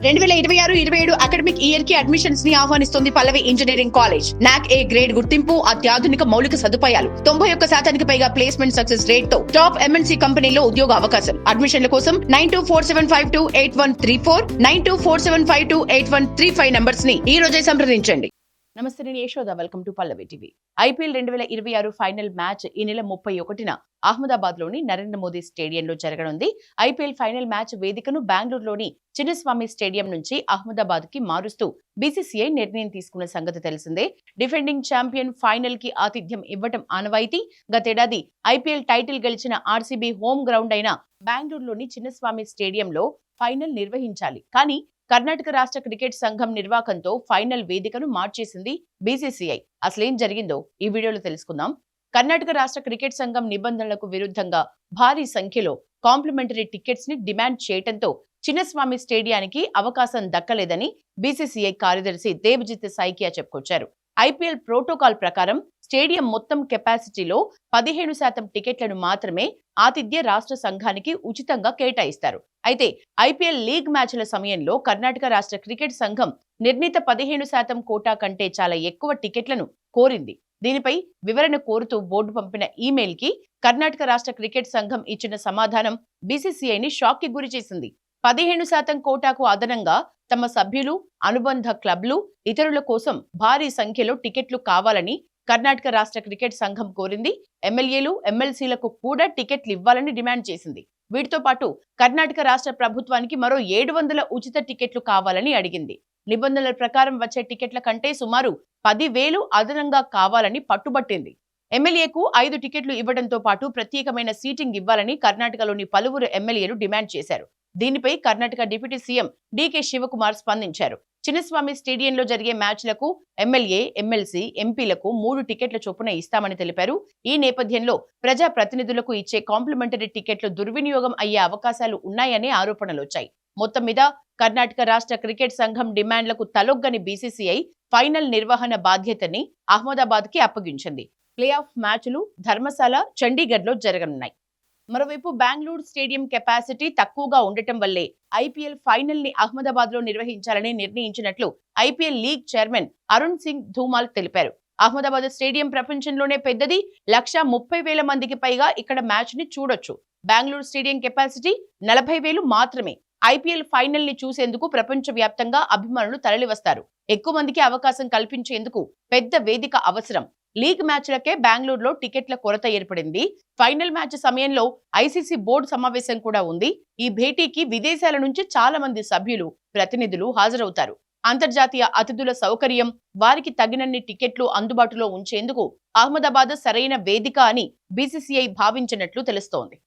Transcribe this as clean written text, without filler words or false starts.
2026-27 academic year కి admissions ని ఆహ్వానిస్తుంది పల్లవి engineering college. నాక్ ఏ గ్రేడ్ గుర్తింపు, అత్యాధునిక మౌలిక సదుపాయాలు, 91% పైగా ప్లేస్మెంట్ సక్సెస్ రేట్ తో టాప్ ఎంఎన్సీ కంపెనీలో ఉద్యోగ అవకాశం. అడ్మిషన్ల కోసం 9247528134 9247528135 నంబర్స్ ని ఈ రోజే సంప్రదించండి. నమస్తే, నేను Yashoda. Welcome to Pallavi TV. IPL 2026 final match ఈ నెల 31న అహ్మదాబాద్ లోని నరేంద్ర మోదీ స్టేడియంలో జరగనుంది. ఐపీఎల్ ఫైనల్ మ్యాచ్ వేదికను బెంగళూరులోని చిన్నస్వామి స్టేడియం నుంచి అహ్మదాబాద్ కి మారుస్తూ బీసీసీఐ నిర్ణయం తీసుకున్న సంగతి తెలిసిందే. డిఫెండింగ్ ఛాంపియన్ ఫైనల్ కి ఆతిథ్యం ఇవ్వటం ఆనవాయితీ. గతేడాది ఐపీఎల్ టైటిల్ గెలిచిన ఆర్సీబీ హోమ్ గ్రౌండ్ అయిన బెంగళూరులోని చిన్నస్వామి స్టేడియంలో ఫైనల్ నిర్వహించాలి. కానీ కర్ణాటక రాష్ట్ర క్రికెట్ సంఘం నిర్వాకంతో ఫైనల్ వేదికను మార్చేసింది బీసీసీఐ. అసలేం జరిగిందో ఈ వీడియోలో తెలుసుకుందాం. కర్ణాటక రాష్ట్ర క్రికెట్ సంఘం నిబంధనలకు విరుద్ధంగా భారీ సంఖ్యలో కాంప్లిమెంటరీ టికెట్స్ ని డిమాండ్ చేయడంతో చిన్నస్వామి స్టేడియానికి అవకాశం దక్కలేదని బీసీసీఐ కార్యదర్శి దేవ్జిత్ సైకియా చెప్పుకొచ్చారు. ఐపీఎల్ ప్రోటోకాల్ ప్రకారం స్టేడియం మొత్తం కెపాసిటీలో 15% టికెట్లను మాత్రమే ఆతిథ్య రాష్ట్ర సంఘానికి ఉచితంగా కేటాయిస్తారు. అయితే ఐపీఎల్ లీగ్ మ్యాచ్ల సమయంలో కర్ణాటక రాష్ట్ర క్రికెట్ సంఘం నిర్ణీత 15% కోటా కంటే చాలా ఎక్కువ టికెట్లను కోరింది. దీనిపై వివరణ కోరుతూ బోర్డు పంపిన ఈమెయిల్ కి కర్ణాటక రాష్ట్ర క్రికెట్ సంఘం ఇచ్చిన సమాధానం బీసీసీఐని షాక్ కి గురిచేసింది. 15% కోటాకు అదనంగా తమ సభ్యులు, అనుబంధ క్లబ్లు, ఇతరుల కోసం భారీ సంఖ్యలో టికెట్లు కావాలని కర్ణాటక రాష్ట్ర క్రికెట్ సంఘం కోరింది. ఎమ్మెల్యేలు, ఎమ్మెల్సీలకు కూడా టికెట్లు ఇవ్వాలని డిమాండ్ చేసింది. వీటితో పాటు కర్ణాటక రాష్ట్ర ప్రభుత్వానికి మరో 700 ఉచిత టికెట్లు కావాలని అడిగింది. నిబంధనల ప్రకారం వచ్చే టికెట్ల కంటే సుమారు 10,000 అదనంగా కావాలని పట్టుబట్టింది. ఎమ్మెల్యేకు 5 టికెట్లు ఇవ్వడంతో పాటు ప్రత్యేకమైన సీటింగ్ ఇవ్వాలని కర్ణాటకలోని పలువురు ఎమ్మెల్యేలు డిమాండ్ చేశారు. దీనిపై కర్ణాటక డిప్యూటీ సీఎం డీకే శివకుమార్ స్పందించారు. చిన్నస్వామి స్టేడియంలో జరిగే మ్యాచ్లకు ఎమ్మెల్యే, ఎమ్మెల్సీ, ఎంపీలకు 3 టికెట్ల చొప్పున ఇస్తామని తెలిపారు. ఈ నేపథ్యంలో ప్రజా ప్రతినిధులకు ఇచ్చే కాంప్లిమెంటరీ టికెట్లు దుర్వినియోగం అయ్యే అవకాశాలు ఉన్నాయనే ఆరోపణలొచ్చాయి. మొత్తం మీద కర్ణాటక రాష్ట్ర క్రికెట్ సంఘం డిమాండ్లకు తలొగ్గని బీసీసీఐ ఫైనల్ నిర్వహణ బాధ్యతని అహ్మదాబాద్ కి అప్పగించింది. ప్లే ఆఫ్ మ్యాచ్లు ధర్మశాల, చండీగఢ్ లో జరగనున్నాయి. మరోవైపు బెంగళూరు స్టేడియం కెపాసిటీ తక్కువగా ఉండటం వల్లే ఐపీఎల్ ఫైనల్ ని అహ్మదాబాద్ లో నిర్వహించాలని నిర్ణయించినట్లు IPL league chairman Arun Singh Dhumal తెలిపారు. అహ్మదాబాద్ స్టేడియం ప్రపంచంలోనే పెద్దది. 130,000 మందికి పైగా ఇక్కడ మ్యాచ్ ని చూడొచ్చు. బెంగళూరు స్టేడియం కెపాసిటీ 40,000 మాత్రమే. ఐపీఎల్ ఫైనల్ ని చూసేందుకు ప్రపంచ వ్యాప్తంగా అభిమానులు తరలివస్తారు. ఎక్కువ మందికి అవకాశం కల్పించేందుకు పెద్ద వేదిక అవసరం. లీగ్ మ్యాచ్లకే బెంగళూరులో టికెట్ల కొరత ఏర్పడింది. ఫైనల్ మ్యాచ్ సమయంలో ఐసీసీ బోర్డు సమావేశం కూడా ఉంది. ఈ భేటీకి విదేశాల నుంచి చాలా మంది సభ్యులు, ప్రతినిధులు హాజరవుతారు. అంతర్జాతీయ అతిథుల సౌకర్యం, వారికి తగినన్ని టికెట్లు అందుబాటులో ఉంచేందుకు అహ్మదాబాద్ సరైన వేదిక అని బీసీసీఐ భావించినట్లు తెలుస్తోంది.